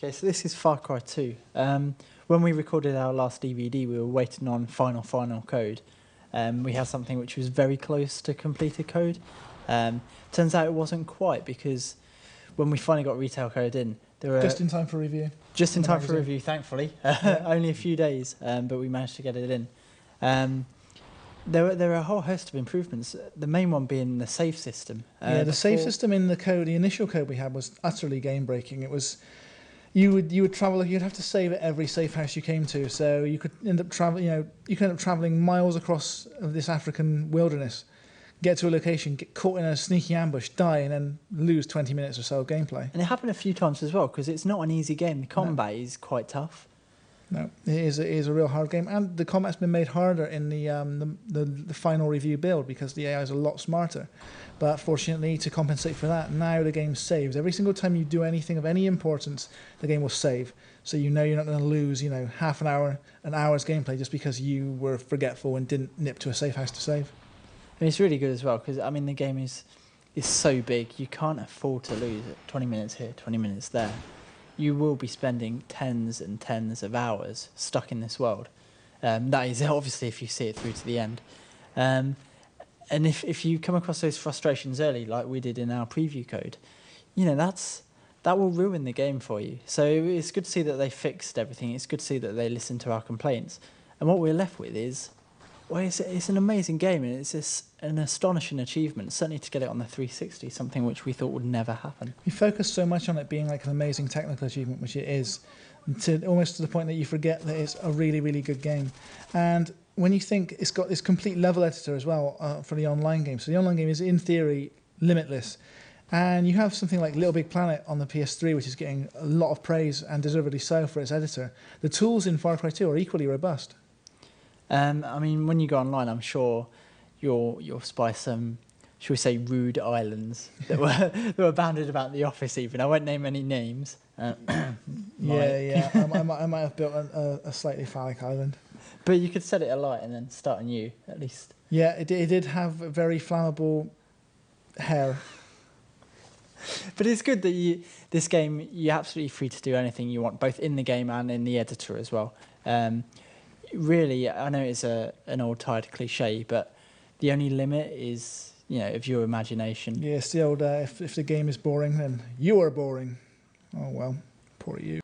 Okay, so this is Far Cry 2. When we recorded our last DVD, we were waiting on final code. We had something which was very close to completed code. Turns out it wasn't quite, because when we finally got retail code in, there were... Just in time for review. Just in time for review, thankfully. Only a few days, but we managed to get it in. There were a whole host of improvements, the main one being the save system. The save system in the code, the initial code we had, was utterly game-breaking. It was... You would travel. You'd have to save at every safe house you came to. So you could end up traveling. You could end up traveling miles across this African wilderness, get to a location, get caught in a sneaky ambush, die, and then lose 20 minutes or so of gameplay. And it happened a few times as well, because it's not an easy game. The combat is quite tough. No, it is a real hard game, and the combat's been made harder in the final review build because the AI is a lot smarter. But fortunately, to compensate for that, now the game saves. Every single time you do anything of any importance, the game will save. So you know you're not going to lose, half an hour, an hour's gameplay just because you were forgetful and didn't nip to a safe house to save. And it's really good as well, because the game is so big, you can't afford to lose it. 20 minutes here, 20 minutes there. You will be spending tens and tens of hours stuck in this world. That is obviously if you see it through to the end. And if you come across those frustrations early, like we did in our preview code, that will ruin the game for you. So it's good to see that they fixed everything. It's good to see that they listened to our complaints. And what we're left with is, it's an amazing game, and it's an astonishing achievement, certainly to get it on the 360, something which we thought would never happen. We focused so much on it being like an amazing technical achievement, which it is, almost to the point that you forget that it's a really, really good game. And when you think it's got this complete level editor as well for the online game, so the online game is in theory limitless, and you have something like Little Big Planet on the PS3, which is getting a lot of praise and deservedly so for its editor. The tools in Far Cry 2 are equally robust. When you go online, I'm sure you'll spy some, shall we say, rude islands that were bounded about the office. Even I won't name any names. I might have built a slightly phallic island. But you could set it alight and then start anew, at least. Yeah, it did have very flammable hair. But it's good that this game, you're absolutely free to do anything you want, both in the game and in the editor as well. Really, I know it's an old tired cliche, but the only limit is, of your imagination. Yeah, it's the old, if the game is boring, then you are boring. Oh, well, poor you.